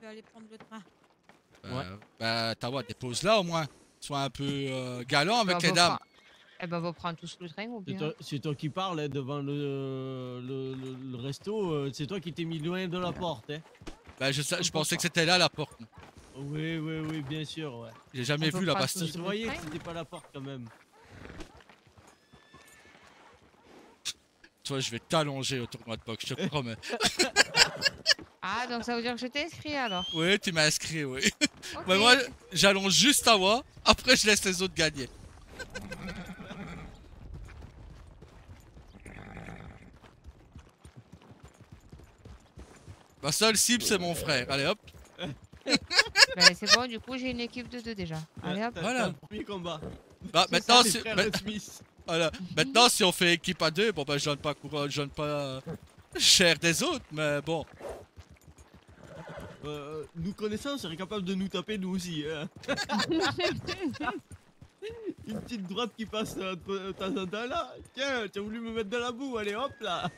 vais aller prendre le train. Ouais. Bah, Tawa, dépose-la au moins. Sois un peu galant avec les dames. Eh ben, on va prendre tous le train ou bien. C'est toi qui parles hein, devant le resto. C'est toi qui t'es mis loin de la porte. Hein. Bah, je pensais que c'était là la porte. Oui, bien sûr, ouais. J'ai jamais vu la Bastille. Je voyais que c'était pas la porte quand même. Toi, je vais t'allonger au tournoi de boxe, je te promets. Ah, donc ça veut dire que je t'ai inscrit alors. Oui, tu m'as inscrit, oui. Okay. Mais moi, j'allonge juste Tawa, après je laisse les autres gagner. Ma seule cible, c'est mon frère. Allez hop. Ben, c'est bon, du coup, j'ai une équipe de 2 déjà. Allez hop. Voilà. Le premier combat. Bah, maintenant, si... voilà. Maintenant, si on fait équipe à 2, bon, bah, je donne pas cher des autres, mais bon. Nous connaissant, on serait capable de nous taper nous aussi. Hein. Une petite droite qui passe de temps en temps là. Tiens, tu as voulu me mettre dans la boue, allez hop là.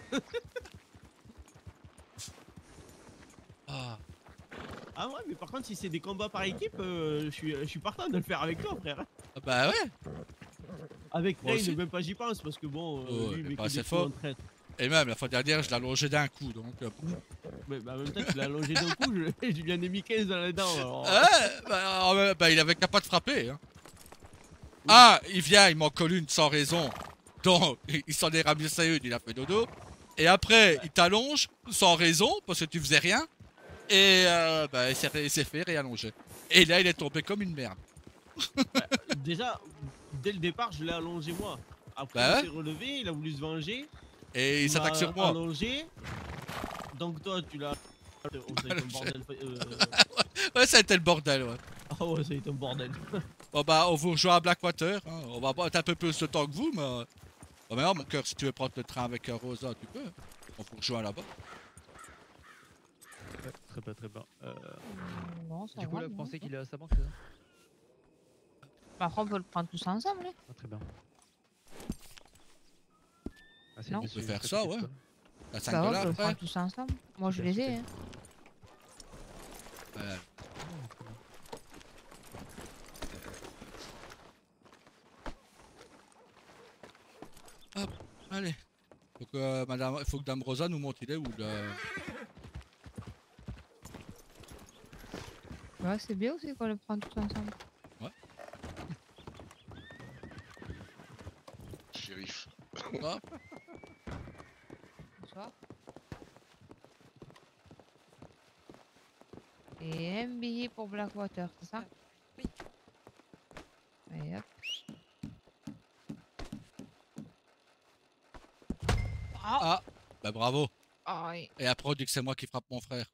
Ah ouais, mais par contre, si c'est des combats par équipe, je suis partant de le faire avec toi, frère. Ah bah ouais. Avec Rain, même pas j'y pense parce que bon, lui, il pas c'est fort. Et même la fois dernière, je l'ai allongé d'un coup, donc. Mais bah, en même temps, tu l'as allongé d'un coup, je lui en ai mis 15 dans les dents. Alors... bah, il avait qu'à pas de frapper. Hein. Oui. Ah, il vient, il m'en colle une sans raison. Donc, il s'en est ramassé une, il a fait dodo. Et après, il t'allonge sans raison, parce que tu faisais rien. Et bah, il s'est fait réallonger. Et là, il est tombé comme une merde. Déjà, dès le départ, je l'ai allongé moi. Après, il s'est relevé, il a voulu se venger. Et il s'attaque sur moi. Allongé. Donc toi, tu l'as... Oh, ça a été un bordel. Ouais, ça a été le bordel, ouais. Ah ouais, ça a été un bordel. Bon bah, on vous rejoint à Blackwater. Hein. On va être un peu plus de temps que vous, mais... Bon, maintenant, mon cœur, si tu veux prendre le train avec Rosa, tu peux. On vous rejoint là-bas. Ouais, très bien. Non, ça du coup, va, là, vous non, pensez non. qu'il est à sa banque, c'est ça? Par contre, on peut le prendre tous ensemble. Hein. Ah, très bien. Ah, Non. On peut faire ça, ouais. À 5 bah $, ouais, on peut le prendre tous ensemble. Moi, je les ai. Hein. Hop, allez. Faut que Dame Rosa nous montre, il est où le... Ouais, c'est bien aussi qu'on le prenne tous ensemble. Ouais. Shérif. Ah. Bonsoir. Et un billet pour Blackwater, c'est ça? Oui. Et hop. Ah, bah bravo. Ah oui. Et après on dit que c'est moi qui frappe mon frère.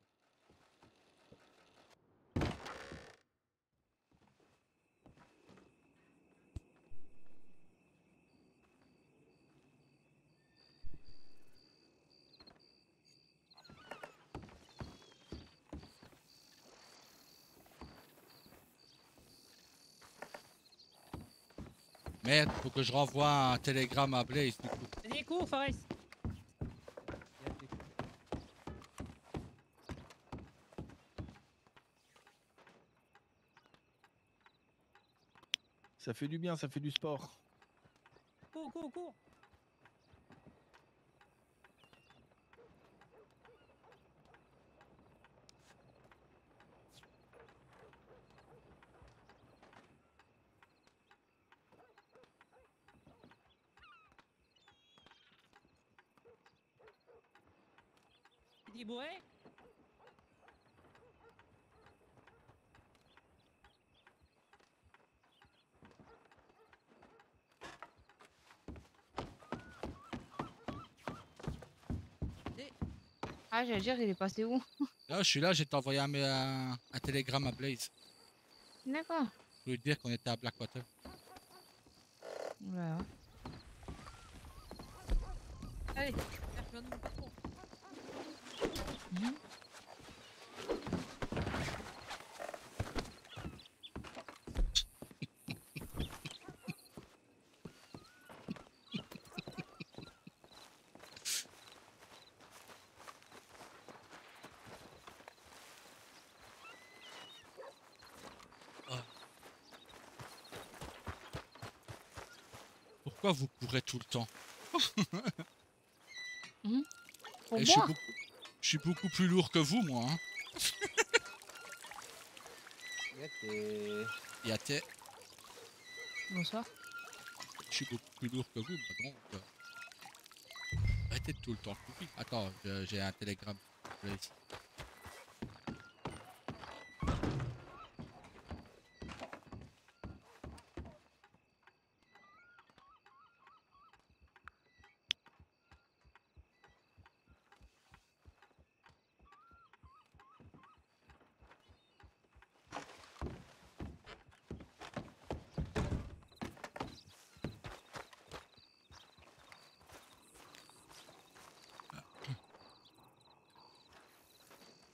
Merde, faut que je renvoie un télégramme à Blaze du coup. Allez, cours, Fares. Ça fait du bien, ça fait du sport. Cours. Tu dis bourré? Ah, j'allais dire, il est passé où? Là, je suis là, j'ai envoyé un télégramme à Blaze. D'accord. Je voulais te dire qu'on était à Blackwater. Voilà. Allez, je mon patron. pourquoi vous courez tout le temps? Pour Et moi. je suis beaucoup plus lourd que vous, moi. Hein. Yate, Bonsoir. je suis beaucoup plus lourd que vous, moi, donc. Arrêtez de tout le temps courir. Attends, j'ai un télégramme. Là, ici.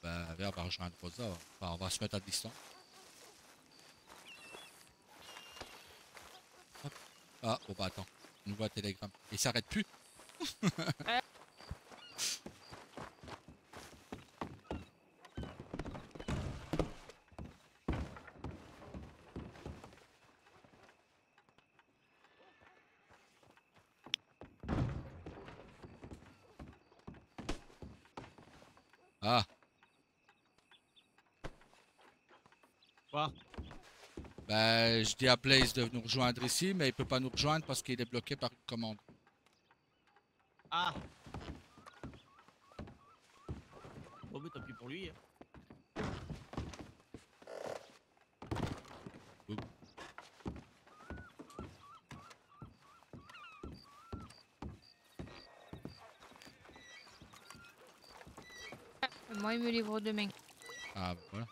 Bah, viens, on va rejoindre Rosa. Enfin, on va se mettre à distance. Hop. Ah, bon bah attends. Nouveau télégramme. Il s'arrête plus. Ah, Quoi? bah je dis à Blaze de nous rejoindre ici, mais il peut pas nous rejoindre parce qu'il est bloqué par une commande. Ah. Bon, mais tant pis pour lui. Hein. Moi, il me livre demain. Ah, bah voilà.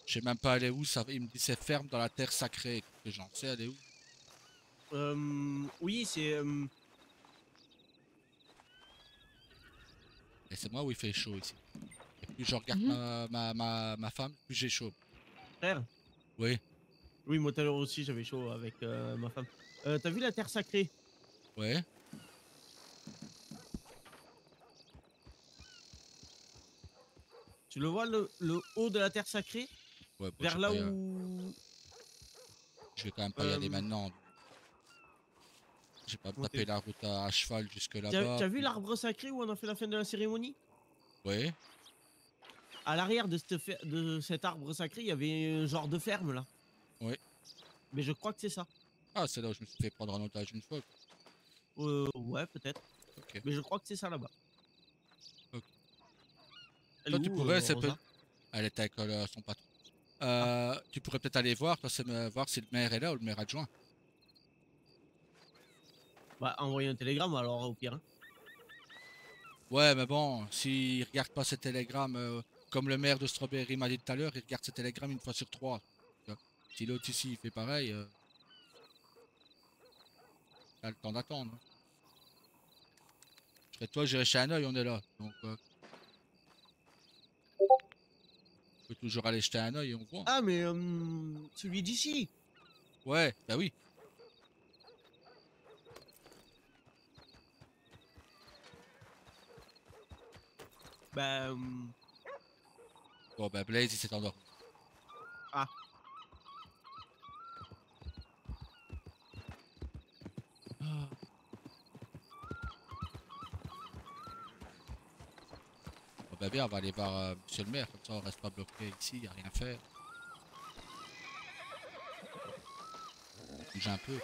Je sais même pas aller où, ça, il me dit c'est ferme dans la terre sacrée. Que j'en sais aller où. Oui, c'est... Et c'est moi où il fait chaud ici. Et plus je regarde Mhm. ma femme, plus j'ai chaud. Frère. Oui, Oui, moi tout à l'heure aussi, j'avais chaud avec ma femme. T'as vu la terre sacrée? ouais. Tu le vois, le haut de la terre sacrée? Ouais, bon, Vers là où... je vais quand même pas y aller Euh, maintenant. J'ai pas me comment taper t'es- la route à cheval jusque T'as là-bas. t'as vu Puis... l'arbre sacré où on a fait la fin de la cérémonie? Ouais, À l'arrière de, de cet arbre sacré, il y avait un genre de ferme là. ouais. Mais je crois que c'est ça. Ah, c'est là où je me suis fait prendre en otage une fois. Ouais, peut-être. Ok. Mais je crois que c'est ça là-bas. Ok. Elle Toi, est tu où, pourrais, Rosa? elle était avec son patron. Ah. Tu pourrais peut-être aller voir, toi, c'est voir si le maire est là ou le maire adjoint. Bah, envoyer un télégramme alors au pire. Hein. Ouais, mais bon, s'il regarde pas ses télégrammes, comme le maire de Strawberry m'a dit tout à l'heure, il regarde ses télégrammes une fois sur trois. Tu vois. Si l'autre ici il fait pareil, il a le temps d'attendre. Hein. Je serais toi, j'irai chez un œil, on est là. Donc, on peut toujours aller jeter un œil et on voit. Ah, mais celui d'ici. Ouais, bah oui. Bah, Bon, bah Blaze, il s'est endormi. ah. Ah. Bon, bah bien, on va aller voir monsieur le maire, comme ça on reste pas bloqué ici, y a rien à faire. Bouge un peu.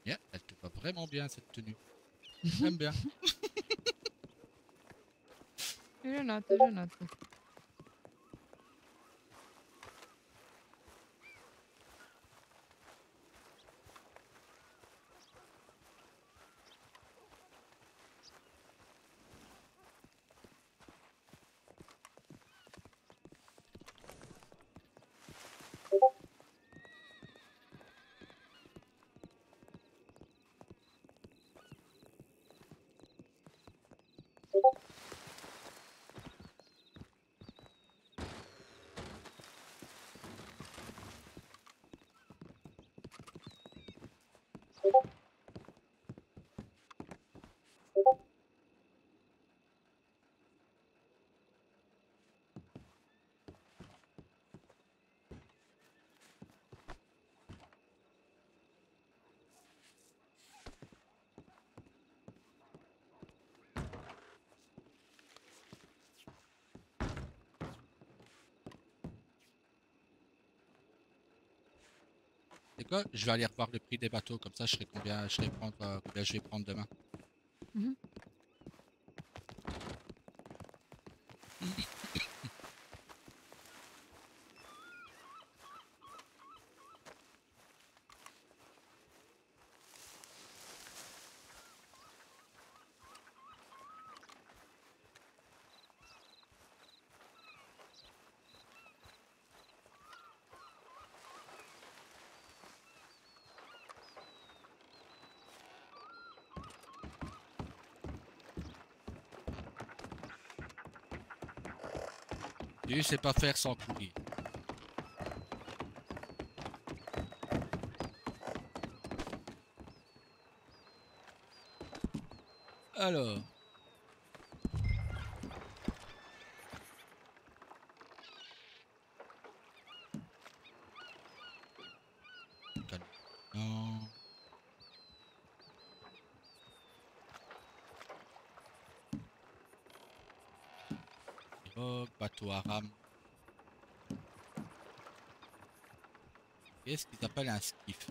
Yeah, elle te va vraiment bien cette tenue. J'aime bien. Je note, je note. C'est quoi? Je vais aller revoir le prix des bateaux, comme ça je serai combien, combien je vais prendre demain. Mhm. Dieu sait pas faire sans courir. Alors. Non. Pirogue, bateau à rame. Qu'est-ce qu'ils appellent un skiff?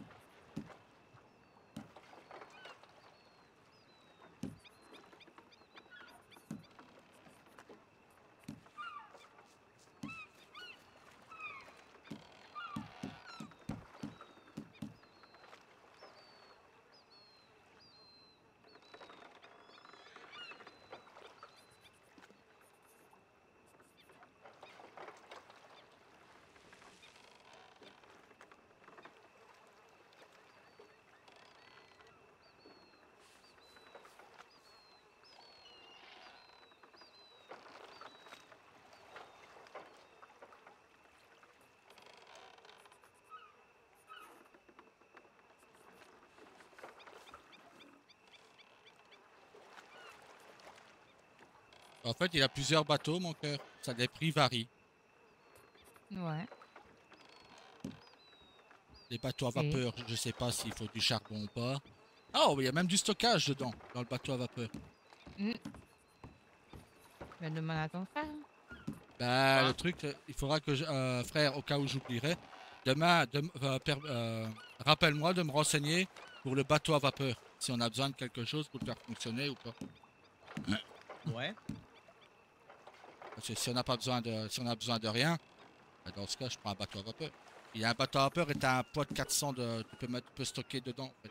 En fait, il a plusieurs bateaux, mon cœur. Ça, les prix varient. Ouais. Les bateaux à C'est- vapeur, je sais pas s'il faut du charbon ou pas. Oh, il y a même du stockage dedans, dans le bateau à vapeur. Ben, demande à ton frère. Bah, Quoi? le truc, il faudra que, frère, au cas où j'oublierai, demain, rappelle-moi de me renseigner pour le bateau à vapeur. Si on a besoin de quelque chose pour le faire fonctionner ou pas. Ouais. Parce que si on n'a pas besoin de, si on a besoin de rien, bah, dans ce cas, je prends un bateau à vapeur. Il y a un bateau à vapeur et t'as un poids de 400 de, tu peux stocker dedans. En fait.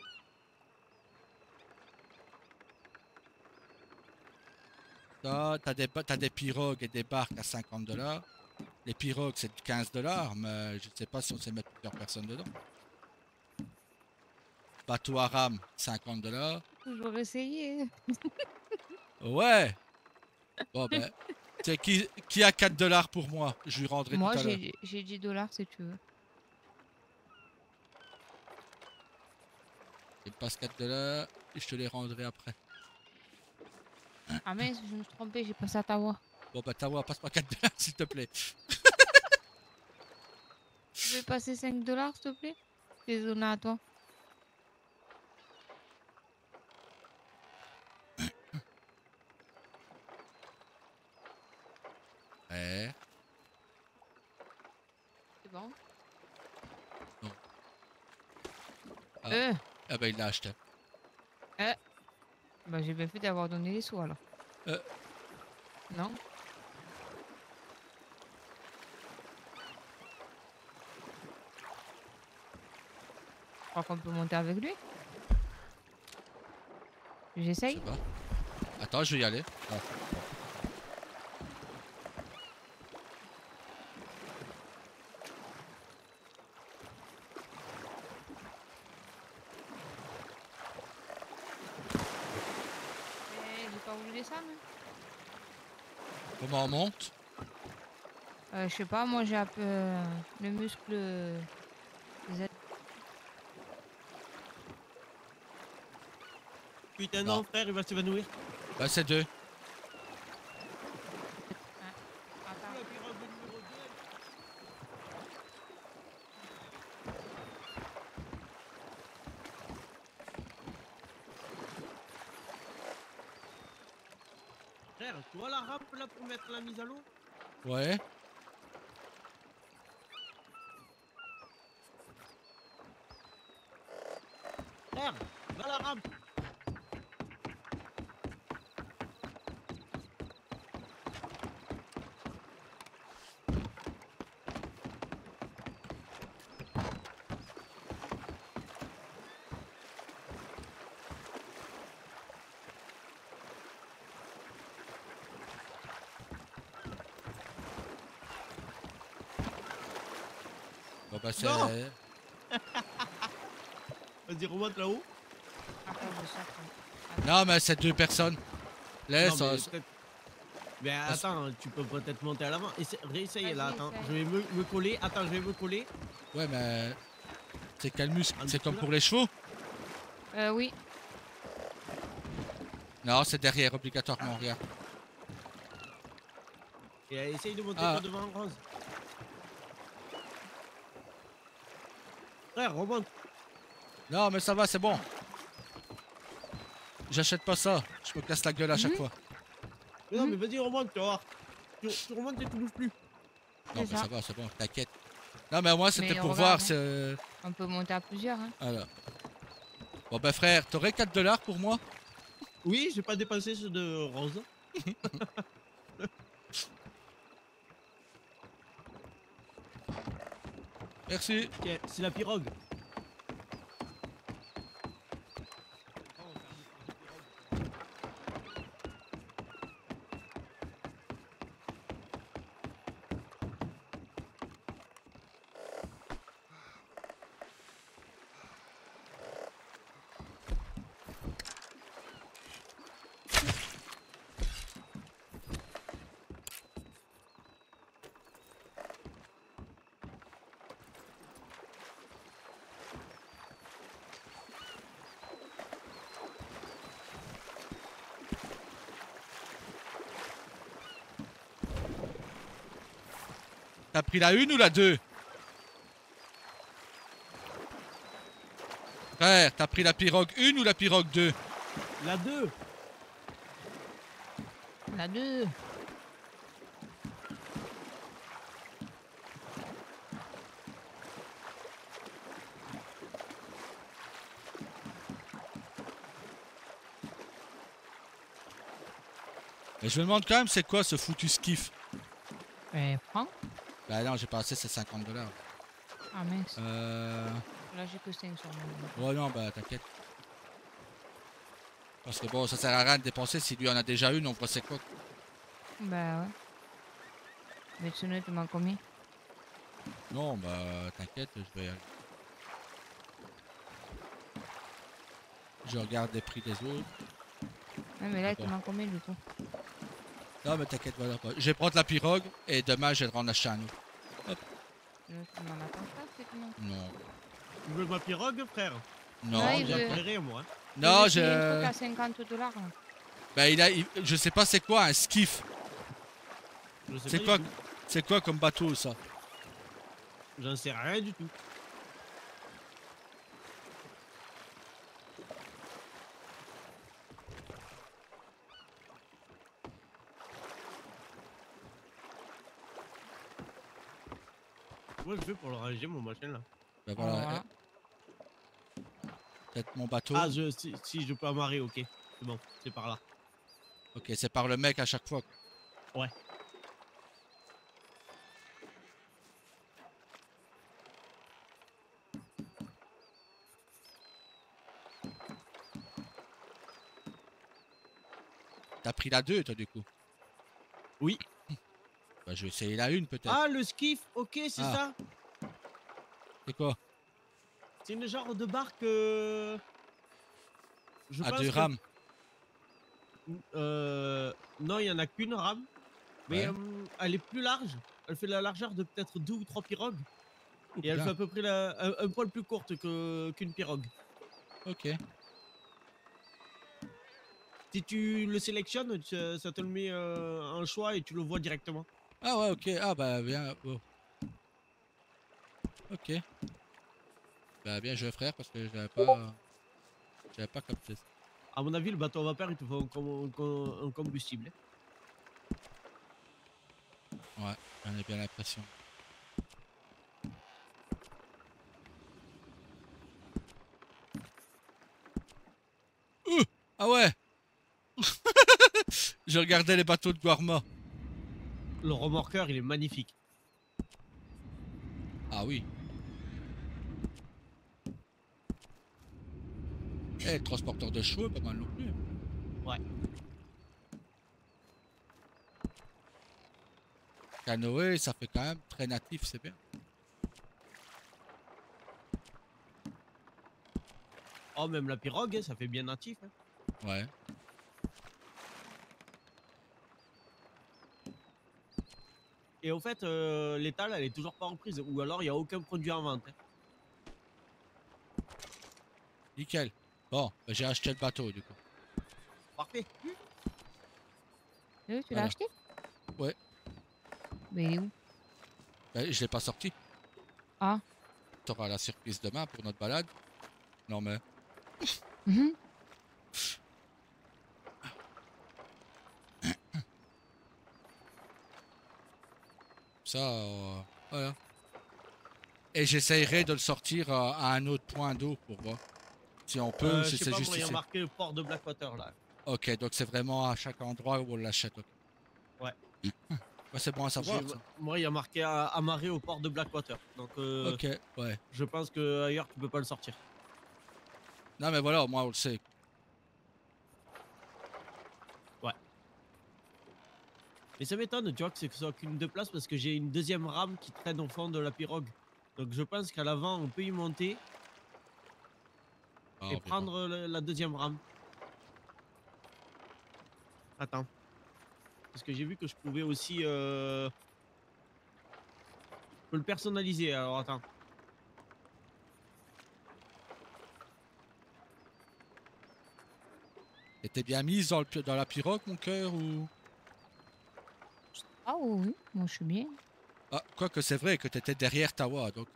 T'as des pirogues et des barques à 50 $. Les pirogues, c'est 15 $, mais je ne sais pas si on sait mettre plusieurs personnes dedans. Bateau à rame, 50 $. Toujours essayer. Ouais. Bon ben, c'est qui a 4 $ pour moi? Je lui rendrai Moi, tout à l'heure. j'ai 10 dollars si tu veux. Il me passe 4 $ et je te les rendrai après. Ah mince, je me suis trompée, j'ai passé à ta voix. Bon bah Tawa, passe-moi 4 $ s'il te plaît. Tu veux passer 5 dollars, s'il te plaît? Désolé à toi. Ouais. C'est bon? Non. Ah. Euh, Ah bah il l'a acheté. bah j'ai bien fait d'avoir donné les sous alors. Euh. Non? Je crois qu'on peut monter avec lui. Je J'essaye. sais pas. Attends, je vais y aller. Ah. J'ai pas voulu descendre. Comment on monte? Je sais pas, moi j'ai un peu le muscle Z. Putain, Non. non, frère, il va s'évanouir. Bah c'est 2. Attends. La pirogue numéro 2. Frère, tu vois la rampe là pour mettre la mise à l'eau? Ouais. Frère, va la rampe. Bon bah c'est... Non. Vas-y, remonte là-haut. Attends, je sors. Non mais c'est 2 personnes. Laisse, Non, mais ça- peut-être- Mais attends, tu peux peut-être monter à l'avant. Réessaye là, Vas-y, attends. essaye. Je vais me coller. Attends, je vais me coller. Ouais mais... C'est quel muscle? Un C'est comme muscle, pour les chevaux? Oui. Non, c'est derrière obligatoirement, regarde. Et essaye de monter Ah. toi devant Rose. Frère, remonte. Non mais ça va, c'est bon. J'achète pas ça. Je me casse la gueule à chaque Mhm. fois. Mais non, mais vas-y, remonte, tu vas voir. Tu remontes et tu bouges plus. Non C'est mais ça. ça va, c'est bon, t'inquiète. Non mais moi c'était Mais pour regarde, voir hein. ce... On peut monter à plusieurs. Hein. Voilà. Bon bah frère, t'aurais 4 $ pour moi? Oui, j'ai pas dépensé ceux de Rose. Merci. Tiens, c'est la pirogue. T'as pris la 1 ou la 2? Frère, t'as pris la pirogue 1 ou la pirogue 2? La 2. On a deux. Mais je me demande quand même c'est quoi ce foutu skiff? Prends. Bah non, j'ai pas assez, c'est 50 $. Ah mince. Euh... Là j'ai que 5 sur moi. Ouais non, bah t'inquiète. Parce que bon, ça sert à rien de dépenser si lui en a déjà une, on voit c'est quoi. Bah ouais. Mais sinon tu m'en combien? Non, bah t'inquiète, je vais... Je regarde les prix des autres. Ouais, mais là tu D'accord. m'en combien du coup? Non mais t'inquiète, voilà. Je vais prendre la pirogue et demain je vais en acheter un autre. Là, tu m'en attends pas, c'est comment? Non. Tu veux ma pirogue, frère? Non, Ouais, il j'ai- veut- J'appellerai, moi. non, J'ai un truc je... à 50 $. Là. Bah il a... Je sais pas c'est quoi un skiff. Je sais C'est pas quoi du tout. C'est quoi comme bateau ça? J'en sais rien du tout. Moi, je vais pour le ranger, mon machin là. Bah voilà, Voilà. peut-être mon bateau. Ah, si je peux amarrer, ok. C'est bon, c'est par là. Ok, c'est par le mec à chaque fois. Ouais. T'as pris la 2 toi du coup? Oui. Bah je vais essayer la 1 peut-être. Ah, le skiff, ok, c'est Ah. ça. C'est quoi? C'est une genre de barque. Je À pense 2 que- rames. Non, il y en a qu'une rame. Mais Ouais. elle est plus large. Elle fait la largeur de peut-être 2 ou 3 pirogues. Oh, Et elle putain. fait à peu près un poil plus courte qu'une pirogue. Ok. Si tu le sélectionnes, ça te le met en choix et tu le vois directement. Ah ouais, ok. Ah bah bien. Oh. Ok. Bah bien joué frère parce que j'avais pas capté ça. À mon avis, le bateau à vapeur, il te faut un combustible. Ouais, j'en ai bien l'impression. Ah ouais. Je regardais les bateaux de Guarma. Le remorqueur, il est magnifique. Ah oui. Eh, le transporteur de chevaux, pas mal non plus. Ouais. Canoë, ça fait quand même très natif, c'est bien. Oh, même la pirogue, hein, ça fait bien natif. Hein. Ouais. Et au fait, l'étale, elle est toujours pas en prise. Ou alors, il n'y a aucun produit en vente. Hein. Nickel. Bon, bah, j'ai acheté le bateau du coup. Parfait. Tu l'as Voilà. acheté? Ouais. Mais il est où? Bah, je l'ai pas sorti. Ah. T'auras la surprise demain pour notre balade. Non mais. Mhm. Ça, voilà. Et j'essayerai de le sortir à un autre point d'eau pour voir si on peut, Je si sais c'est pas, juste moi, il y a ici. marqué port de Blackwater là. Ok, donc c'est vraiment à chaque endroit où on l'achète. Ok. Ouais. Bah, c'est bon à savoir ça. Moi, il y a marqué amarré au port de Blackwater. Donc, Ok, ouais. je pense que ailleurs tu peux pas le sortir. Non mais voilà, au moins on le sait. Ouais. Mais ça m'étonne, tu vois, que ce soit qu'une deux places parce que j'ai une deuxième rame qui traîne au fond de la pirogue. Donc, je pense qu'à l'avant, on peut y monter Ah, et on verra. prendre la deuxième rame. Attends. Parce que j'ai vu que je pouvais aussi je peux le personnaliser. Alors, attends. T'étais bien mise dans la pirogue, mon cœur, ou... Ah oui, oui, moi je suis bien. Ah, quoique c'est vrai que t'étais derrière Tawa, donc...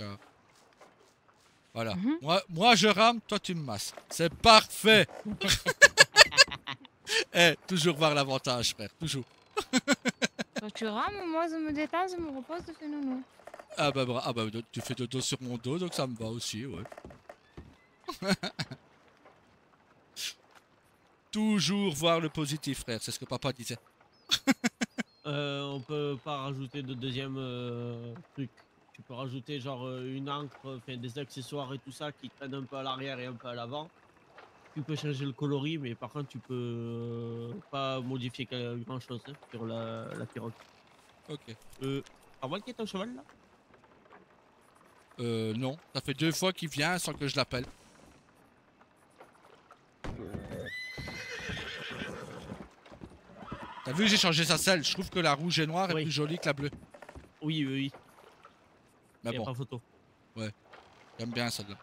voilà. Mhm. Moi, je rame, toi, tu me masses. C'est parfait. Eh, toujours voir l'avantage, frère, toujours. Toi tu rames, moi je me détends, je me repose, je fais nounou. Ah bah, tu fais dodo sur mon dos, donc ça me va aussi, ouais. Toujours voir le positif, frère, c'est ce que papa disait. On peut pas rajouter de deuxième truc. Tu peux rajouter genre une encre, enfin des accessoires et tout ça qui traînent un peu à l'arrière et un peu à l'avant. Tu peux changer le coloris, mais par contre tu peux pas modifier grand chose sur la pirogue. Ok. À moins qu'il y ait un cheval là. Non. Ça fait 2 fois qu'il vient sans que je l'appelle. T'as vu, j'ai changé sa selle. Je trouve que la rouge et noire est Oui. plus jolie que la bleue. Oui, oui, oui. Mais Y a bon, pas photo. j'aime bien celle-là.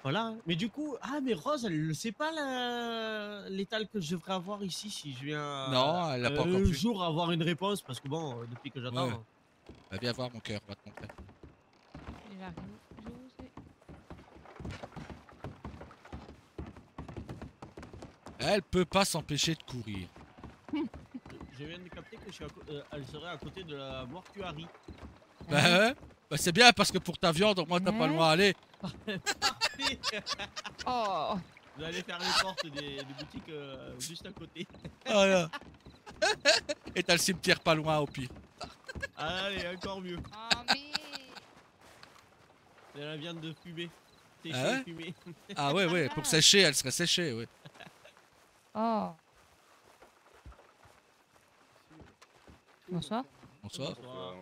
Voilà. Mais du coup, ah mais Rose, elle le sait pas l'étal que je devrais avoir ici si je viens Non, elle l'a pas encore un vu. jour avoir une réponse parce que bon, depuis que j'attends. Ouais. Bah, viens voir mon cœur, on va te montrer. J'arrive, je vous ai. Elle peut pas s'empêcher de courir. Je viens de capter que elle serait à côté de la mortuarie. Bah ouais. Bah c'est bien parce que pour ta viande, au moins t'as pas loin à aller. Parfait. Oh. Vous allez faire les portes des boutiques juste à côté. Voilà. Et t'as le cimetière pas loin au pire. Allez, encore mieux. Ah mais... De la viande de fumée. Séchée Ah ouais et fumée. Ah ouais, ouais, pour sécher, elle serait séchée, ouais. Oh. Bonsoir. Bonsoir. Bonsoir.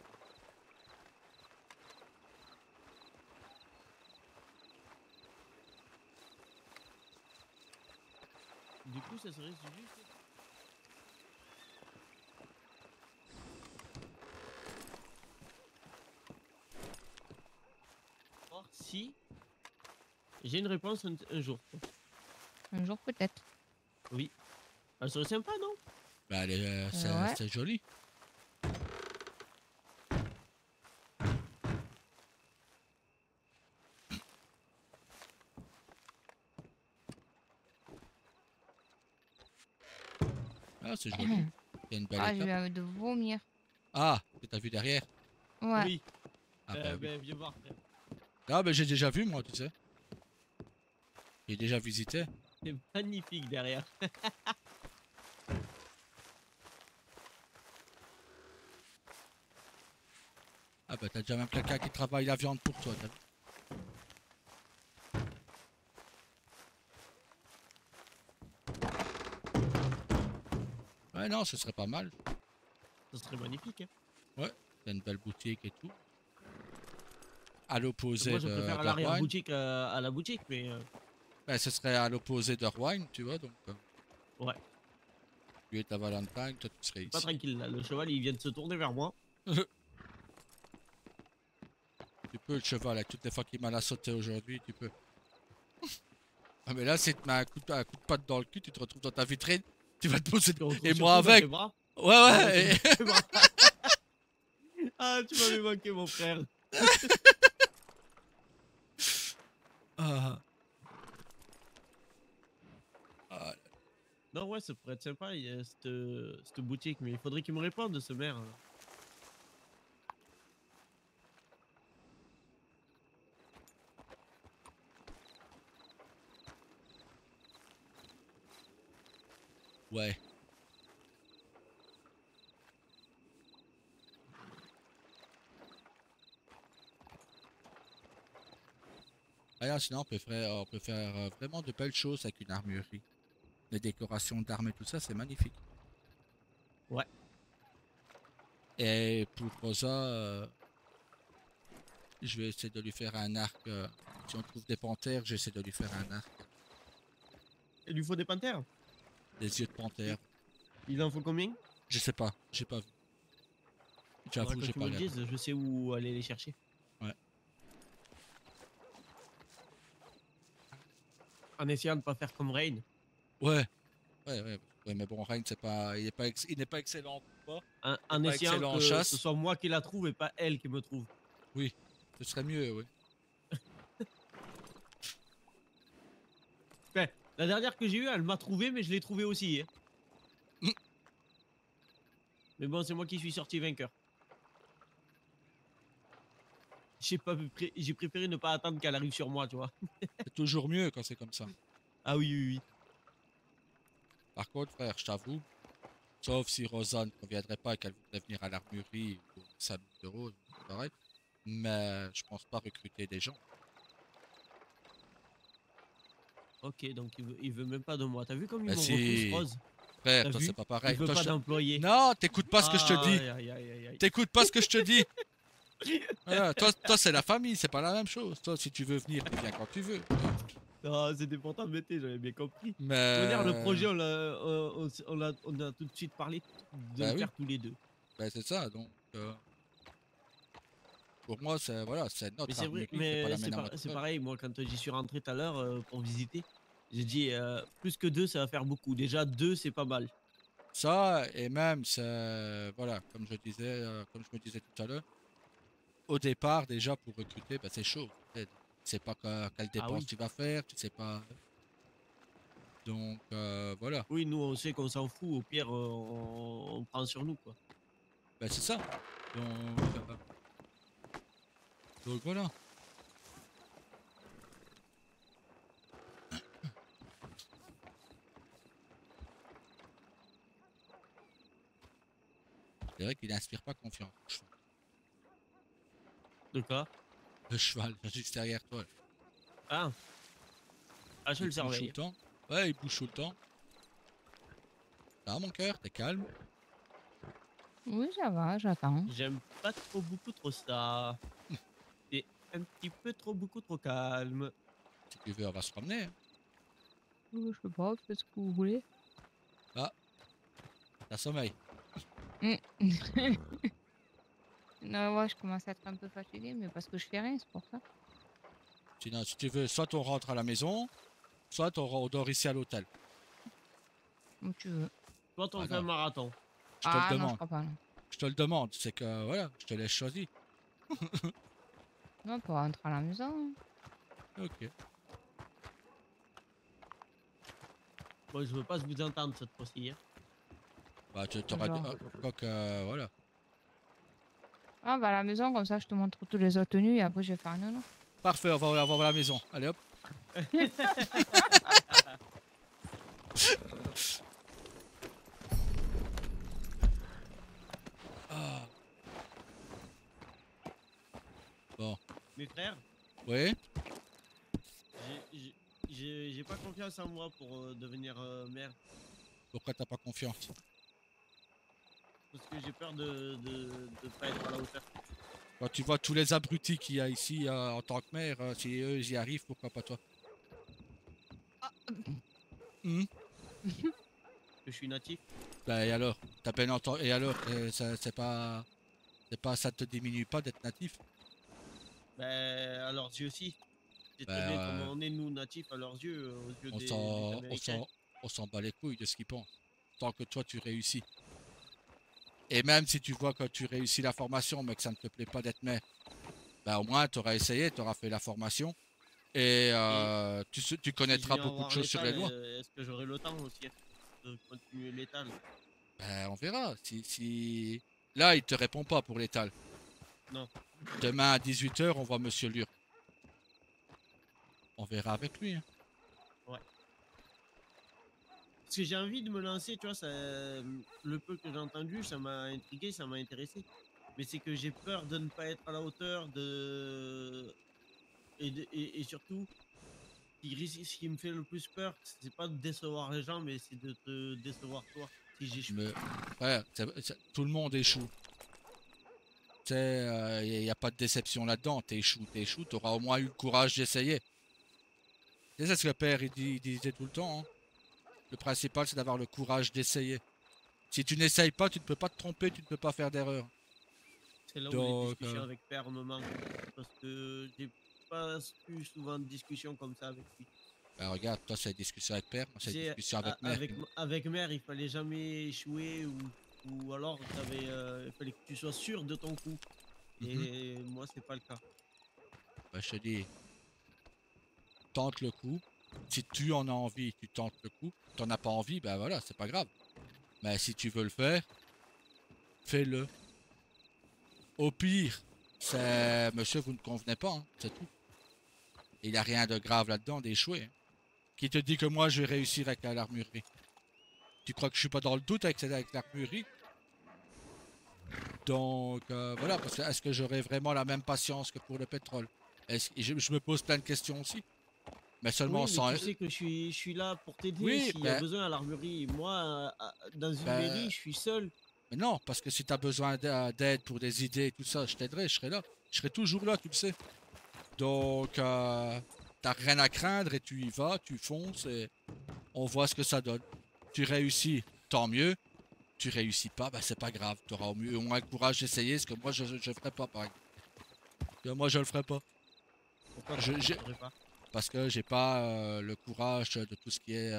Du coup, ça serait juste. si j'ai une réponse un jour. Quoi. Un jour peut-être. Elle serait sympa, non? Bah, ouais. c'est joli. Ah, c'est joli. Il y a une belle Ah, je étape. viens de vomir. Ah, tu t'as vu derrière? Ouais. Oui. Ah, bah, oui. Ben, viens voir, frère. Ah, bah, j'ai déjà vu, moi, tu sais. J'ai déjà visité. C'est magnifique derrière. Ah, bah, t'as déjà même quelqu'un qui travaille la viande pour toi, t'as vu? Ouais, non, ce serait pas mal. Ça serait magnifique. Hein. Il y a une belle boutique et tout. À l'opposé Moi, je de préfère Rouen. l'arrière-boutique à la boutique, mais... Ben, ce serait à l'opposé de Rouen, tu vois, donc... Ouais. Lui est à Valentine, toi tu serais Pas ici. tranquille, là. Le cheval, il vient de se tourner vers moi. Tu peux, le cheval, avec toutes les fois qu'il m'a la sauté aujourd'hui, tu peux. Ah, mais là, si tu mets un coup de patte dans le cul, tu te retrouves dans ta vitrine, tu vas te poser... Tu retrouves Et surtout moi dans tes avec. bras. Ouais, ouais. Dans tes bras. Ah, tu m'avais manqué, mon frère. Ah. Ah, Non, ouais, ça pourrait être sympa, il y a cette boutique, mais il faudrait qu'il me réponde, ce maire. ouais. Ah, sinon, on peut faire vraiment de belles choses avec une armurerie. Les décorations d'armes et tout ça, c'est magnifique. Ouais. Et pour Rosa, je vais essayer de lui faire un arc. Si on trouve des panthères, j'essaie de lui faire un arc. Il lui faut des panthères. Des yeux de panthère. Il en faut combien? Je sais pas, j'ai pas vu. Faudra J'avoue, que j'ai tu pas me le regardé. dises, je sais où aller les chercher. Ouais. En essayant de pas faire comme Rain. Ouais. Ouais, mais bon, Reign, c'est pas, il n'est pas excellent ou pas. En pas essayant excellent en que chasse. ce soit moi qui la trouve et pas elle qui me trouve. Oui, ce serait mieux, oui. Ouais, la dernière que j'ai eue, elle m'a trouvé, mais je l'ai trouvée aussi. Hein. Mm. Mais bon, c'est moi qui suis sorti vainqueur. J'ai préféré ne pas attendre qu'elle arrive sur moi, tu vois. C'est toujours mieux quand c'est comme ça. Ah oui, oui, oui. Par contre, frère, je t'avoue, sauf si Rosa ne reviendrait pas et qu'elle voudrait venir à l'armurerie pour 5 000 euros, c'est pareil. Mais je pense pas recruter des gens. Ok, donc il veut même pas de moi. T'as vu comme il Bah me si. repousse, Rose? Frère, T'as toi vu c'est pas Il pareil. veut Toi, pas je- d'employé. Non, t'écoutes pas ce que je te dis. Aïe, aïe, aïe, aïe, aïe. T'écoutes pas ce que je te dis. Voilà, toi c'est la famille, c'est pas la même chose. Toi, si tu veux venir, tu viens quand tu veux. Non, c'était pour t'embêter, j'avais bien compris. De toute Mais... manière, le projet, on a tout de suite parlé de Bah le oui. faire tous les deux. Ben, c'est ça, donc... pour moi, c'est voilà, c'est notre Mais c'est vrai, armurerie, c'est pas la mais mienne à moi tout c'est seul. pareil, moi, quand j'y suis rentré tout à l'heure pour visiter, j'ai dit plus que deux, ça va faire beaucoup. Déjà, deux, c'est pas mal. Ça, et même, c'est... Voilà, comme je disais, comme je me disais tout à l'heure, au départ, déjà, pour recruter, ben, c'est chaud. Tu sais pas quelle dépense oui. tu vas faire, tu sais pas... Donc, voilà. Oui, nous, on sait qu'on s'en fout. Au pire, on prend sur nous, quoi. Ben, c'est ça. Donc, voilà. C'est vrai qu'il n'inspire pas confiance. De quoi? Le cheval, juste derrière toi. Ah. Ah, je Il le bouge tout le surveille. temps. Ouais, il bouge tout le temps. Ça va, mon cœur, t'es calme. Oui, ça va, j'attends. J'aime pas trop beaucoup trop ça. C'est un petit peu trop beaucoup trop calme. Si tu veux, on va se promener. Hein. Je sais pas, faites ce que vous voulez. T'as sommeil. Non, ouais, je commence à être un peu fatiguée, mais parce que je fais rien, c'est pour ça. Sinon, si tu veux, soit on rentre à la maison, soit on dort ici à l'hôtel. Où tu veux. Toi, on Ah, fait un non. marathon. Je te le Ah non, je demande. crois pas. Non, Je te le demande. C'est que, voilà, je te laisse choisir. non pour rentrer à la maison. Hein. Ok. Moi, je veux pas vous entendre cette fois-ci. Hein. Bah, tu t'auras dit. Genre. Quoi que, voilà. Ah bah à la maison, comme ça je te montre tous les autres tenues et après je vais faire un non. Parfait, on va voir la maison. Allez hop. Ah. Bon. Mes frères, Oui. j'ai pas confiance en moi pour devenir maire. Pourquoi t'as pas confiance? Parce que j'ai peur de pas être à la hauteur. Quand tu vois tous les abrutis qu'il y a ici en tant que maire, si eux ils y arrivent, pourquoi pas toi? Hmm. Que je suis natif. Bah et alors? T'as bien entendu. Et alors? C'est pas. Ça te diminue pas d'être natif? Ben, à leurs yeux aussi. C'est très Ben, bien comment on est, nous, natifs, à leurs yeux, aux yeux On des s'en Américains. bat les couilles de ce qu'ils pensent. Tant que toi tu réussis. Et même si tu vois que tu réussis la formation mais que ça ne te plaît pas d'être maire, bah au moins tu auras essayé, tu auras fait la formation et tu Si je connaîtras viens beaucoup de avoir choses sur les l'étal, lois. est-ce que j'aurai le temps aussi de continuer l'étal? Ben, on verra. Si... Là, il te répond pas pour l'étal. Non. Demain à 18 h, on voit Monsieur Lure. On verra avec lui. Hein. Parce que j'ai envie de me lancer, tu vois, ça, le peu que j'ai entendu, ça m'a intrigué, ça m'a intéressé. Mais c'est que j'ai peur de ne pas être à la hauteur et surtout, ce qui me fait le plus peur, c'est pas de décevoir les gens, mais c'est de te décevoir toi. Si j'échoue. Ouais, tout le monde échoue. Tu sais, il n'y a pas de déception là-dedans. T'échoues, t'auras au moins eu le courage d'essayer. C'est ça ce que le père il disait tout le temps. Hein. Le principal, c'est d'avoir le courage d'essayer. Si tu n'essayes pas, tu ne peux pas te tromper, tu ne peux pas faire d'erreur. C'est là où les Donc, discussions avec père me manquent. Parce que j'ai pas eu souvent de discussions comme ça avec lui. bah, regarde, toi, c'est discussion avec père, moi, c'est J'ai- discussion avec mère. avec mère, il fallait jamais échouer ou alors il fallait que tu sois sûr de ton coup. Et moi, c'est pas le cas. Bah, je te dis, tente le coup. Si tu en as envie, tu tentes le coup. T'en as pas envie, bah voilà, c'est pas grave. Mais si tu veux le faire, fais-le. Au pire, c'est monsieur, vous ne convenez pas, hein, c'est tout. Il n'y a rien de grave là-dedans d'échouer. Hein. Qui te dit que moi je vais réussir avec l'armurerie? Tu crois que je suis pas dans le doute avec l'armurerie? Donc voilà, parce que est-ce que j'aurai vraiment la même patience que pour le pétrole? Je me pose plein de questions aussi. Mais seulement Oui, mais sans. tu sais que je suis là pour t'aider Oui, s'il y a besoin à l'armurerie. Moi, dans une Ben, mairie, je suis seul. Mais non, parce que si tu as besoin d'aide pour des idées et tout ça, je t'aiderai, je serai là. Je serai toujours là, tu le sais. Donc, t'as rien à craindre et tu y vas, tu fonces et on voit ce que ça donne. Tu réussis, tant mieux. Tu réussis pas, bah c'est pas grave. Tu auras au moins le courage d'essayer, ce que moi je ferai pas, par exemple. Moi je le ferai pas. Pourquoi Je- tu ne j'ai- ferais pas? Parce que j'ai pas le courage de tout ce qui est.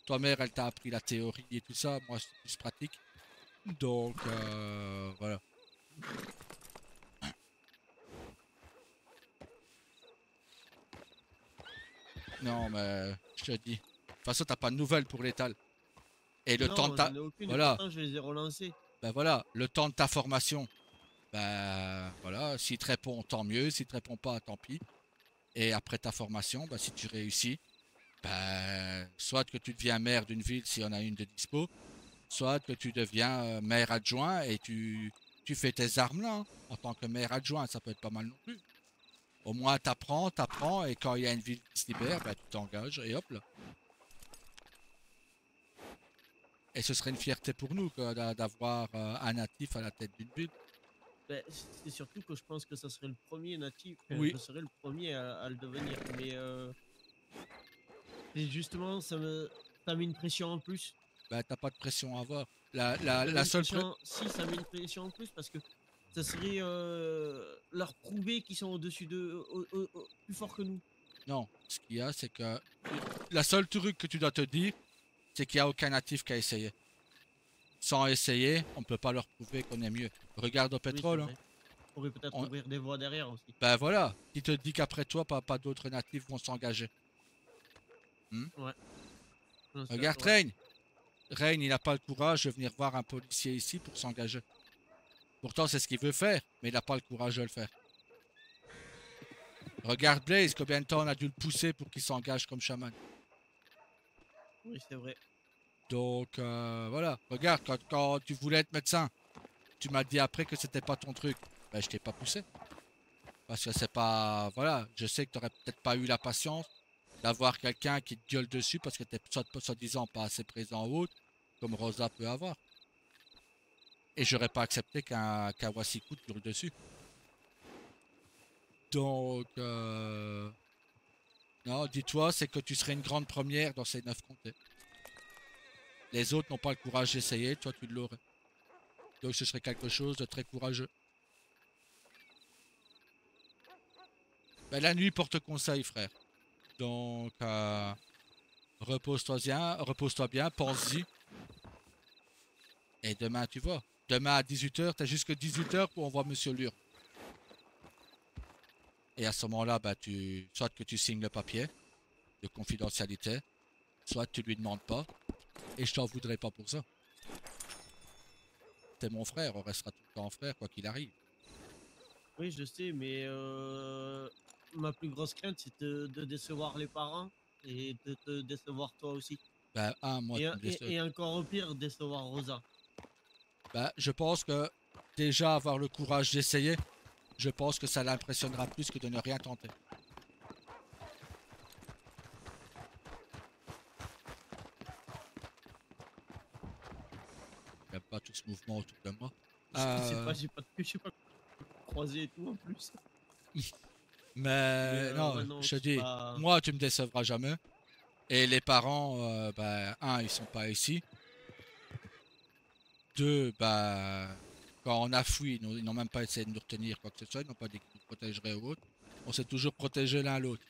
Toi, mère, elle t'a appris la théorie et tout ça. Moi, c'est plus pratique. Donc, voilà. Non, mais je te dis. De toute façon, t'as pas de nouvelles pour l'étal. Et le temps de Non, ta. j'en ai aucune. Et Voilà. pourtant, je les ai relancés. Ben voilà. Le temps de ta formation. Ben voilà. S'il te répond, tant mieux. S'il te répond pas, tant pis. Et après ta formation, ben, si tu réussis, ben, soit que tu deviens maire d'une ville s'il y en a une de dispo, soit que tu deviens maire adjoint et tu fais tes armes là. Hein. En tant que maire adjoint, ça peut être pas mal non plus. Au moins, t'apprends, et quand il y a une ville qui se libère, ben, tu t'engages, et hop là. Et ce serait une fierté pour nous d'avoir un natif à la tête d'une ville. Ben, c'est surtout que je pense que ça serait le premier natif. Oui. Je serais le premier à le devenir. Mais et justement, ça met une pression en plus. Ben, t'as pas de pression à avoir. Ça met La une seule pression- Si, ça met une pression en plus parce que ça serait leur prouver qu'ils sont au-dessus de, plus fort que nous. Non, ce qu'il y a, c'est que la seule truc que tu dois te dire, c'est qu'il n'y a aucun natif qui a essayé. Sans essayer, on ne peut pas leur prouver qu'on est mieux. Regarde au Oui, c'est pétrole. Hein. vrai. Pourrait peut-être On- ouvrir des voies derrière aussi. Ben voilà, qui te dit qu'après toi, pas d'autres natifs vont s'engager. Non, c'est Regarde vrai. Rain. Rain, il n'a pas le courage de venir voir un policier ici pour s'engager. Pourtant, c'est ce qu'il veut faire, mais il n'a pas le courage de le faire. Regarde Blaze, combien de temps on a dû le pousser pour qu'il s'engage comme chaman. Oui, c'est vrai. Donc, voilà. Regarde, quand tu voulais être médecin, tu m'as dit après que c'était pas ton truc. Ben, je t'ai pas poussé. Parce que c'est pas... Voilà, je sais que tu n'aurais peut-être pas eu la patience d'avoir quelqu'un qui te gueule dessus parce que tu es soi-disant pas assez présent ou autre, comme Rosa peut avoir. Et j'aurais pas accepté qu'un Wasiku te gueule dessus. Donc, non, dis-toi, c'est que tu serais une grande première dans ces 9 comtés. Les autres n'ont pas le courage d'essayer, toi tu l'aurais. Donc ce serait quelque chose de très courageux. Ben, la nuit porte conseil, frère. Donc, repose-toi bien, pense-y. Et demain, tu vois. Demain à 18h, t'as jusque 18h pour envoyer Monsieur Lure. Et à ce moment-là, bah, soit que tu signes le papier de confidentialité, soit tu lui demandes pas. Et je t'en voudrais pas pour ça. T'es mon frère, on restera tout le temps frère, quoi qu'il arrive. Oui, je sais, mais ma plus grosse crainte, c'est de décevoir les parents et de te décevoir toi aussi. Bah, moi, Et, tu me déçois. et encore au pire, décevoir Rosa. Bah, je pense que déjà avoir le courage d'essayer, je pense que ça l'impressionnera plus que de ne rien tenter. J'aime pas tout ce mouvement autour de moi. Je sais pas, je sais pas croisé et tout en plus. Mais non, ouais, non, je te c'est dis, pas... moi tu me décevras jamais. Et les parents, bah, un, ils sont pas ici. Deux, bah, quand on a fui, ils n'ont même pas essayé de nous retenir quoi que ce soit, ils n'ont pas dit qu'ils nous protégeraient ou autre. On s'est toujours protégé l'un l'autre.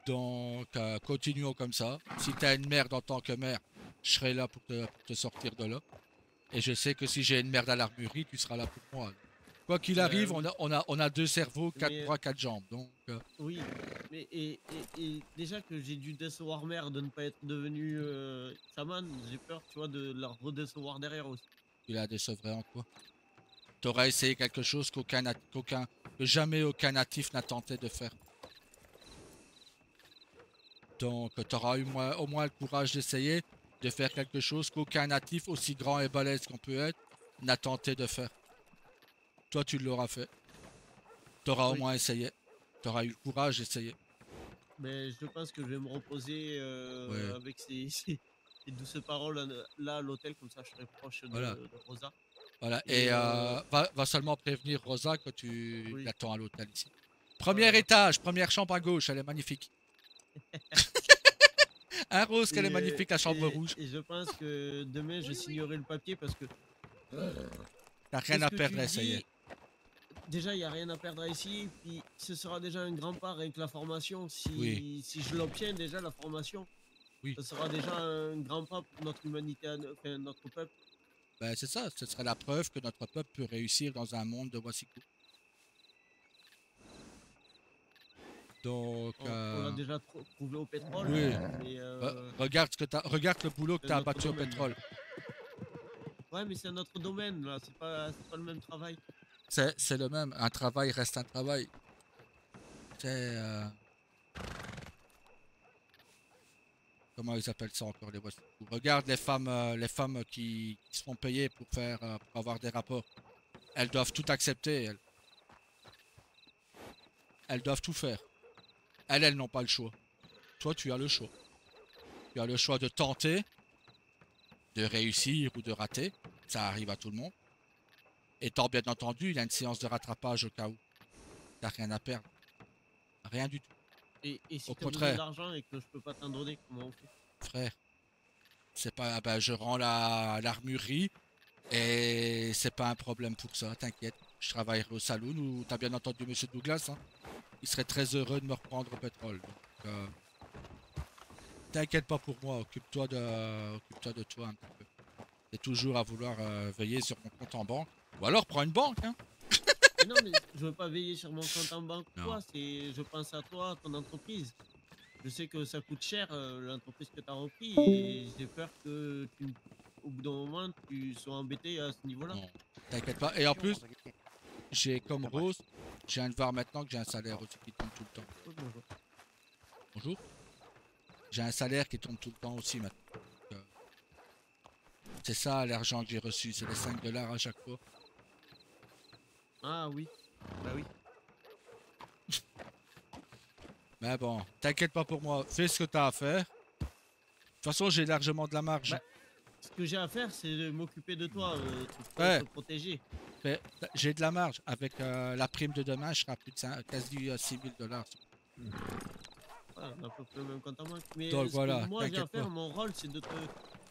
Donc, continuons comme ça. Si tu as une merde en tant que mère, je serai là pour te sortir de là. Et je sais que si j'ai une merde à l'armurerie, tu seras là pour moi. Quoi qu'il arrive, oui. on a deux cerveaux, quatre Mais- bras, quatre jambes. Donc, Oui, mais et déjà que j'ai dû décevoir mère de ne pas être devenu chaman, j'ai peur, tu vois, de la redécevoir derrière aussi. tu la décevrais en quoi? Tu auras essayé quelque chose que jamais aucun natif n'a tenté de faire. Donc, tu auras eu au moins le courage d'essayer de faire quelque chose qu'aucun natif, aussi grand et balèze qu'on peut être, n'a tenté de faire. Toi, tu l'auras fait. Tu auras au Oui. moins essayé. Tu auras eu le courage d'essayer. Mais je pense que je vais me reposer Ouais. avec ces douces paroles là à l'hôtel, comme ça je serai proche Voilà. de Rosa. Voilà. Et, Et va seulement prévenir Rosa que tu Oui. l'attends à l'hôtel ici. Premier Voilà. étage, première chambre à gauche, elle est magnifique. Un rose qu'elle est magnifique, la chambre rouge. Et je pense que demain je signerai le papier parce que T'as rien qu'est-ce à que perdre tu à essayer. dis, déjà, il n'y a rien à perdre ici. Puis ce sera déjà un grand pas avec la formation. Oui. Si je l'obtiens déjà, la formation, Oui. ce sera déjà un grand pas pour notre humanité, enfin notre peuple. Ben, c'est ça, ce serait la preuve que notre peuple peut réussir dans un monde de Wasiku. Donc, On l'a déjà prouvé au pétrole. oui. Mais, regarde regarde le boulot que c'est t'as notre abattu au domaine. pétrole. Ouais, mais c'est un autre domaine, là. C'est pas le même travail. C'est le même. Un travail reste un travail. C'est comment ils appellent ça encore les Wasiku? Regarde les femmes qui se font payer pour pour avoir des rapports. Elles doivent tout accepter. Elles doivent tout faire. Elles n'ont pas le choix. Toi, tu as le choix. Tu as le choix de tenter, de réussir ou de rater. Ça arrive à tout le monde. Étant bien entendu, il y a une séance de rattrapage au cas où. T'as rien à perdre. Rien du tout. Et si Au tu as besoin contraire. d'argent et que je peux pas t'en donner, comment on fait? Frère, c'est pas. Ah ben, je rends l'armurerie et c'est pas un problème pour ça, t'inquiète. Je travaillerai au saloon où t'as bien entendu Monsieur Douglas, hein. il serait très heureux de me reprendre au pétrole. Donc, t'inquiète pas pour moi, occupe-toi de toi un petit peu. T'es toujours à vouloir veiller sur mon compte en banque. Ou alors prends une banque, hein. Mais non, mais je veux pas veiller sur mon compte en banque. Non. Toi, c'est, je pense à toi, à ton entreprise. Je sais que ça coûte cher, l'entreprise que tu as repris, et j'ai peur que au bout d'un moment, tu sois embêté à ce niveau-là. Non, t'inquiète pas. Et en plus, j'ai comme Rose, je viens de voir maintenant que j'ai un salaire aussi qui tombe tout le temps. Oh, bonjour. Bonjour. J'ai un salaire qui tombe tout le temps aussi maintenant. Donc, c'est ça l'argent que j'ai reçu, c'est les 5 $ à chaque fois. Ah oui, bah oui. Mais bon, t'inquiète pas pour moi, fais ce que t'as à faire. De toute façon, j'ai largement de la marge. Bah, ce que j'ai à faire, c'est de m'occuper de toi, Ouais. te protéger. Mais, j'ai de la marge. Avec la prime de demain, je serai à plus de quasi 6 000 $. Voilà, on a à peu près le même compte en banque. Mais Donc ce voilà, que moi j'ai à t'inquiète faire, pas. mon rôle, c'est de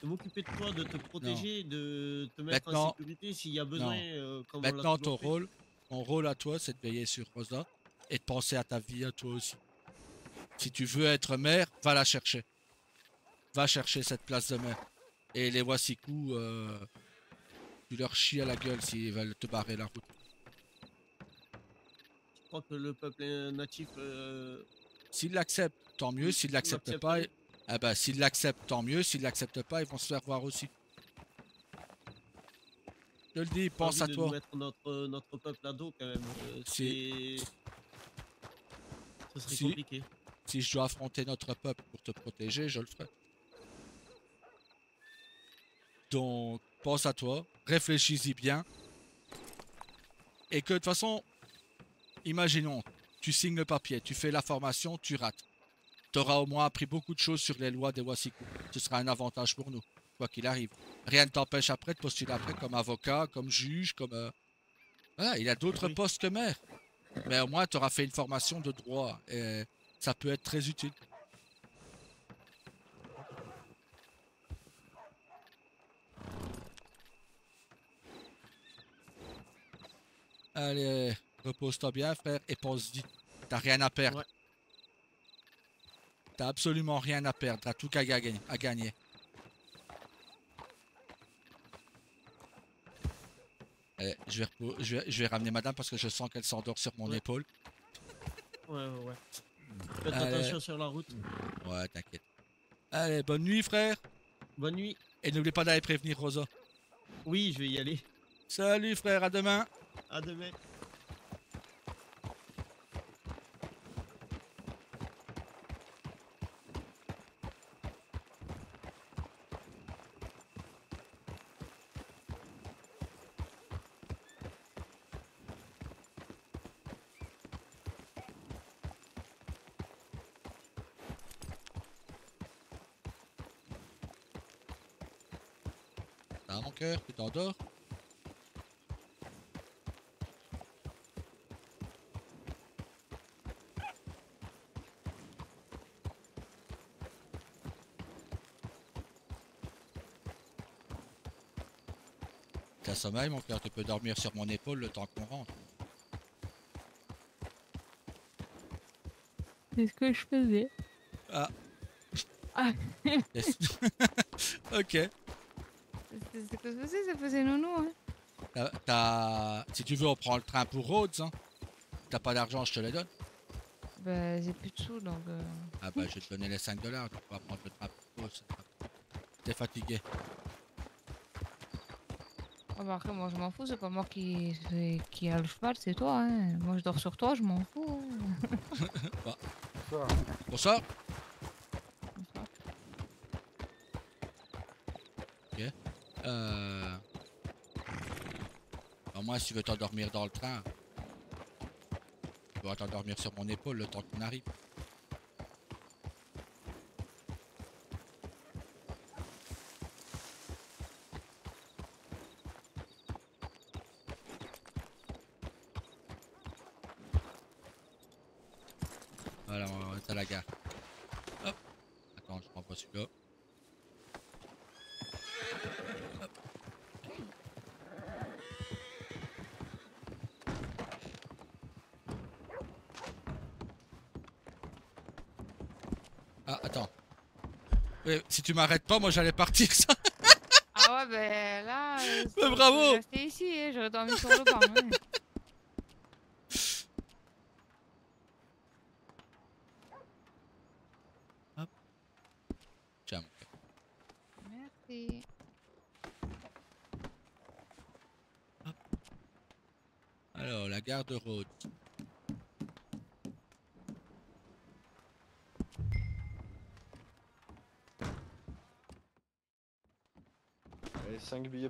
m'occuper de toi, de te protéger, de te mettre en Maintenant- sécurité s'il y a besoin, comme on l'a Maintenant, toujours fait. ton rôle à toi, c'est de veiller sur Rosa et de penser à ta vie à toi aussi. Si tu veux être maire, va la chercher. Va chercher cette place de maire. Et les Wassikou, tu leur chies à la gueule s'ils veulent te barrer la route. Je crois que le peuple natif, S'ils l'acceptent, tant mieux. S'ils l'acceptent pas, l'accepterait. eh ben, s'ils l'acceptent, tant mieux. S'ils l'acceptent pas, ils vont se faire voir aussi. Je te le dis, pas pense envie à de toi. nous mettre notre peuple à dos quand même. Ce serait Si- compliqué. Si je dois affronter notre peuple pour te protéger, je le ferai. Donc, pense à toi, réfléchis-y bien. Et que de toute façon, imaginons, tu signes le papier, tu fais la formation, tu rates. Tu auras au moins appris beaucoup de choses sur les lois des Wassikou. Ce sera un avantage pour nous, quoi qu'il arrive. Rien ne t'empêche après de postuler après comme avocat, comme juge, comme... Voilà, il y a d'autres Oui. postes que maire. Mais au moins, tu auras fait une formation de droit. Et ça peut être très utile. Allez, repose-toi bien, frère, et pense vite. T'as rien à perdre. Ouais. T'as absolument rien à perdre. T'as tout qu'à gagner. Allez, je vais ramener madame parce que je sens qu'elle s'endort sur mon Ouais. épaule. Ouais. Faites Allez. attention sur la route. Ouais, t'inquiète. Allez, bonne nuit, frère. Bonne nuit. Et n'oublie pas d'aller prévenir Rosa. Oui, je vais y aller. Salut, frère, à demain. À demain. Ça va, mon cœur, tu t'endors? T'as sommeil, mon cœur, tu peux dormir sur mon épaule le temps qu'on rentre. C'est ce que je faisais. Ah. Ah. Yes. Ok. C'est ce que je faisais, ça faisait nounou, hein. Si tu veux, on prend le train pour Rhodes. Hein. T'as pas d'argent, je te les donne. Bah, j'ai plus de sous, donc... Ah bah, je vais te donner les 5 $. Donc on va prendre le train pour Rhodes. T'es fatigué. Oh, bah, après, moi, je m'en fous, c'est pas moi qui a le cheval, c'est toi, hein. Moi, je dors sur toi, je m'en fous. Hein. Bonsoir. Bonsoir. Ok. Au moins, si tu veux t'endormir dans le train, tu vas t'endormir sur mon épaule le temps qu'on arrive. Voilà, on est à la gare. Hop. Attends, je renvoie celui-là. Hop. Ah, attends. Ouais, si tu m'arrêtes pas, moi j'allais partir ça. Ah ouais, ben là, Mais bravo. rester ici, hein, j'aurais dormi sur le banc. Hein. Hop. Tiens, mon gars. Merci. Alors, la gare de Rhodes. Allez, 5 billets.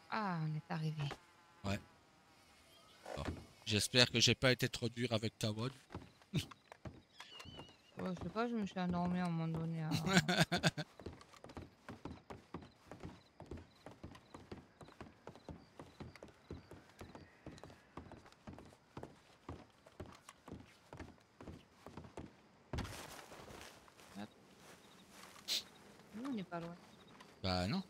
Ah, on est arrivé. J'espère que j'ai pas été trop dur avec ta voix. Ouais, je sais pas, je me suis endormie à un moment donné. Alors. Nous, on n'est pas loin. Bah non.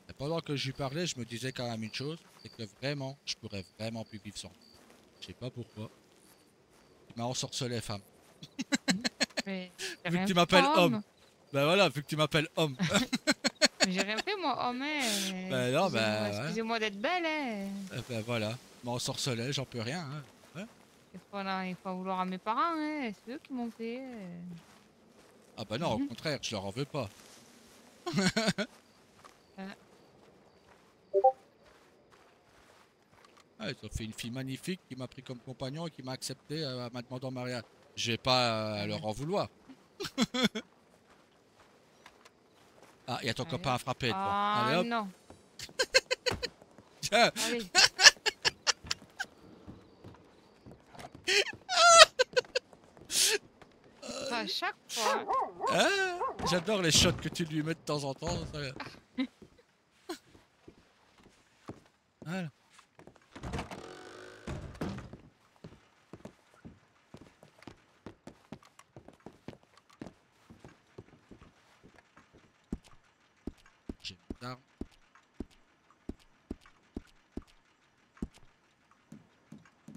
Et pendant que je lui parlais, je me disais quand même une chose, c'est que vraiment, je pourrais vraiment plus vivre sans. Je sais pas pourquoi. Tu m'as ensorcelé, femme. Mais j'ai Vu que rien tu fait, m'appelles moi, homme. homme. Bah voilà, vu que tu m'appelles homme. Mais j'ai rien fait, moi, homme. Hein. Bah non, bah ouais. Excusez-moi d'être belle. Hein. Bah voilà. Tu m'as ensorcelé, j'en peux rien. Hein. Ouais. Il faut en vouloir à mes parents. Hein. C'est eux qui m'ont fait. Ah bah non, au contraire, je leur en veux pas. Ah, ils ont fait une fille magnifique qui m'a pris comme compagnon et qui m'a accepté m'a demandé en mariage. Je vais pas leur en vouloir. Ah, il y a ton Allez, copain à frapper devant. Ah Allez hop. non. Tiens. Allez. Ça, à chaque fois. Ah, j'adore les shots que tu lui mets de temps en temps. Voilà. J'ai une arme.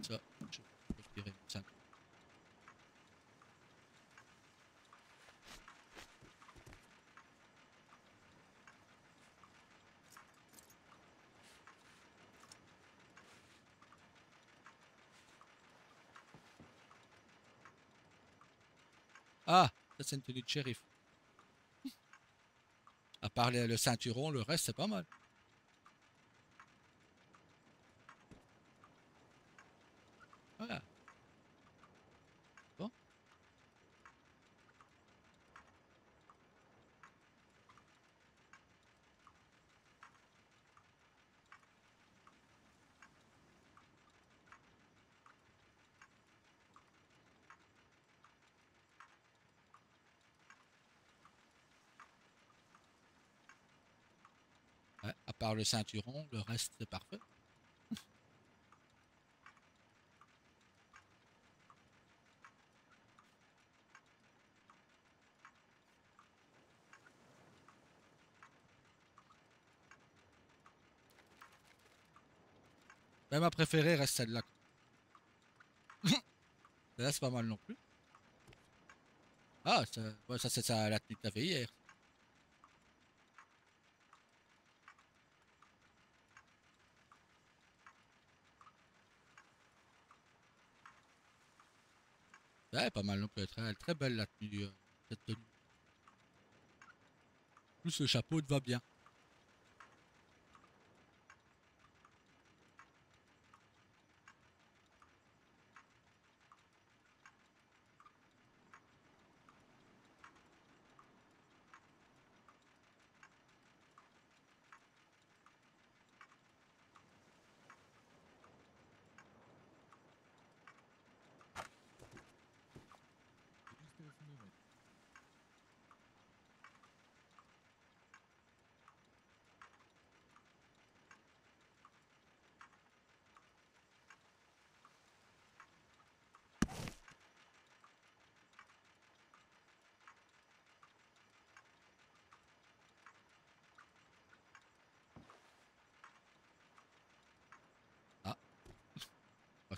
Ça, je vais tirer une 5. Ah, ça c'est une tenue de shérif. À part le ceinturon, le reste c'est pas mal. Voilà. Bon. Ouais, à part le ceinturon, le reste c'est parfait. Mais ma préférée reste celle-là. Là c'est pas mal non plus. Ah, ça, ouais, ça c'est ça la tenue que t'avais hier. Ouais, pas mal non plus. Très, très belle la tenue, cette tenue. Plus le chapeau te va bien.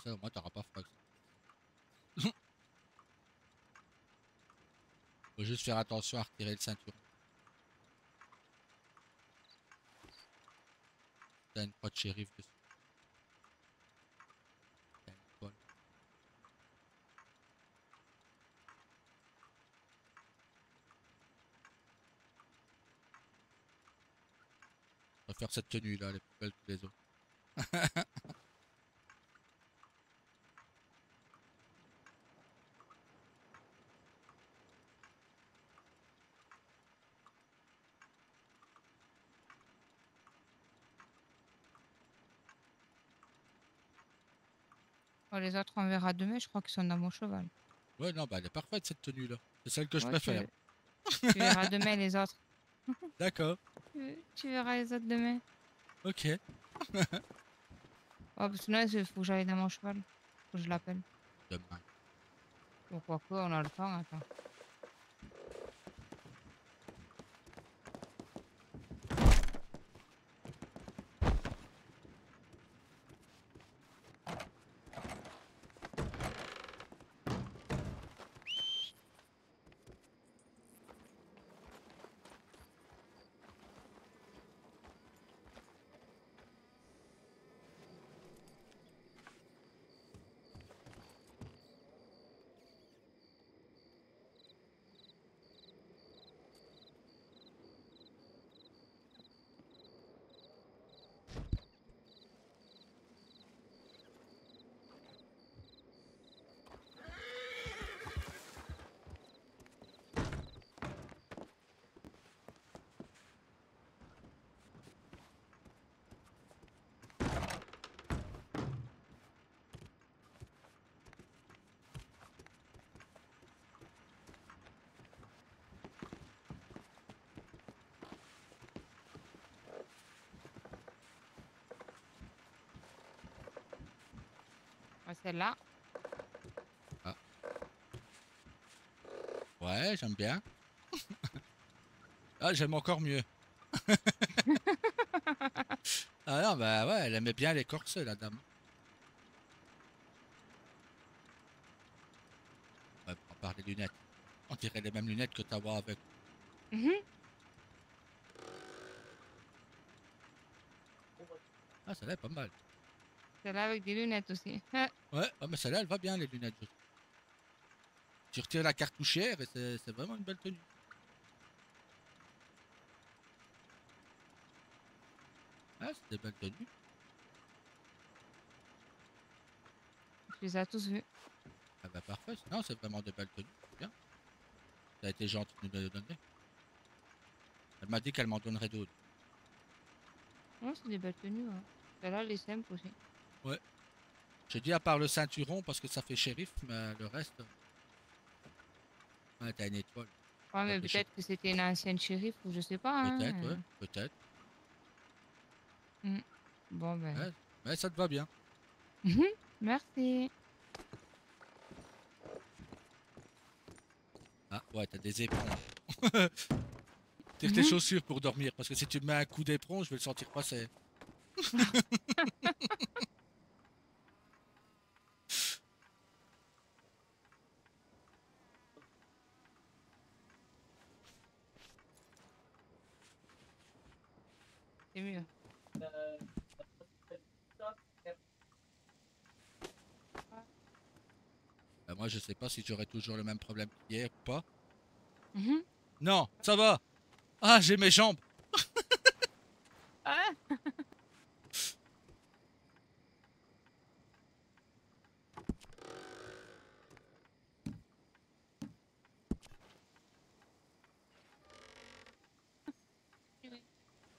ça, au moins, t'auras pas froid. Faut juste faire attention à retirer le ceinturon. T'as une croix de shérif dessus. T'as une étoile. Je préfère cette tenue là, elle est plus belle que les autres. Oh, les autres, on verra demain. Je crois qu'ils sont dans mon cheval. Ouais, non, bah elle est parfaite cette tenue là. C'est celle que je Ouais, préfère. tu verras demain les autres. D'accord, Tu verras les autres demain. ok. Oh, parce que là, il faut que j'aille dans mon cheval. Faut que je l'appelle. Demain. Pourquoi quoi, on a le temps, attends. Ouais, celle-là. Ouais, j'aime bien. Ah, j'aime encore mieux. Ah non, bah ouais, elle aimait bien les corsets, la dame. Ouais, à part les lunettes. On dirait les mêmes lunettes que t'as avec. Mhm. Ah, celle-là est pas mal. Celle-là avec des lunettes aussi. Ouais, mais celle-là, elle va bien, les lunettes. Tu retires la cartouchière et c'est vraiment une belle tenue. Ah, c'est des belles tenues. Je les ai tous vus. Ah bah parfait. Non, c'est vraiment des belles tenues. Bien. Ça a été gentil de nous les donner. Elle m'a dit qu'elle m'en donnerait d'autres. Non, c'est des belles tenues. Ouais. Celle-là, elle est simple aussi. Ouais. J'ai dit à part le ceinturon parce que ça fait shérif, mais le reste. Ouais, t'as une étoile. Ouais, mais Étoile de shérif. peut-être que c'était une ancienne shérif ou je sais pas. Peut-être, ouais, Hein. peut-être. Bon, ben. Ouais, mais ça te va bien. Mhm. Merci. Ah, ouais, t'as des éperons. Tire tes Mhm. chaussures pour dormir parce que si tu me mets un coup d'éperon, je vais le sentir passer. C'est mieux. Bah, moi, je sais pas si j'aurai toujours le même problème qu'hier ou pas. Mhm. Non, ça va. Ah, j'ai mes jambes. Ah,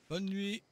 Bonne nuit.